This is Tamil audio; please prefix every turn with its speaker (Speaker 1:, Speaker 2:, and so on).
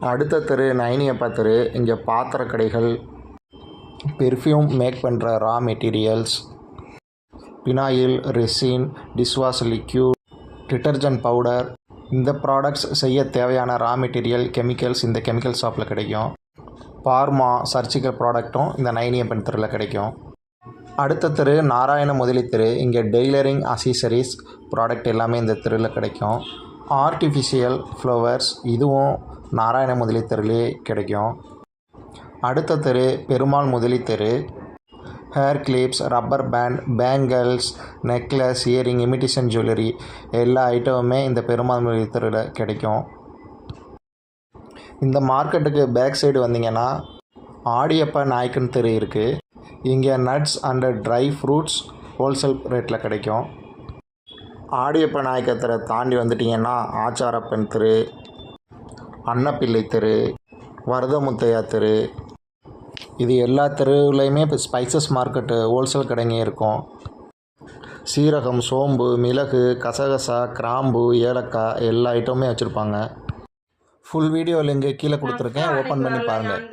Speaker 1: அடுத்த தெரு நைனியப்பா தெரு. இங்கே பாத்திர கடைகள், பெர்ஃப்யூம் மேக் பண்ணுற raw materials, phenyl, resin, dishwash liquid, detergent powder, இந்த ப்ராடக்ட்ஸ் செய்ய தேவையான ரா மெட்டீரியல், கெமிக்கல்ஸ் இந்த கெமிக்கல் ஷாப்பில் கிடைக்கும். பார்மா, சர்ஜிக்கல் ப்ராடக்ட்டும் இந்த நைனியப்பன் தெருவில் கிடைக்கும். அடுத்த தெரு நாராயண முதலி தெரு. இங்கே டெய்லரிங் அசீசரிஸ் ப்ராடக்ட் எல்லாமே இந்த தெருவில் கிடைக்கும். ஆர்டிஃபிஷியல் ஃப்ளவர்ஸ் இதுவும் நாராயண முதலி தெருவிலே கிடைக்கும். அடுத்த தெரு பெருமாள் முதலி தெரு. Hair clips, rubber band, bangles, necklace, earring, imitation jewellery எல்லா ஐட்டமுமே இந்த பெருமாள் முதலி தெருவில் கிடைக்கும். இந்த மார்க்கெட்டுக்கு பேக் சைடு வந்தீங்கன்னா ஆடியப்பா நாயக்கன் தெரு இருக்குது. இங்கே nuts and dry fruits wholesale ரேட்டில் கிடைக்கும். ஆடியப்பா நாயக்கன் தெரு தாண்டி வந்துட்டிங்கன்னா ஆச்சாரப்பன் தெரு, அன்னப்பிள்ளை தெரு, வரதமுத்தையா தெரு, இது எல்லா தெருவுலையுமே இப்போ ஸ்பைசஸ் மார்க்கெட்டு ஹோல்சேல் கடைங்க இருக்கும். சீரகம், சோம்பு, மிளகு, கசகசா, கிராம்பு, ஏலக்காய் எல்லா ஐட்டமுமே வச்சுருப்பாங்க. ஃபுல் வீடியோ லிங்க் கீழே கொடுத்துருக்கேன், ஓப்பன் பண்ணி பாருங்கள்.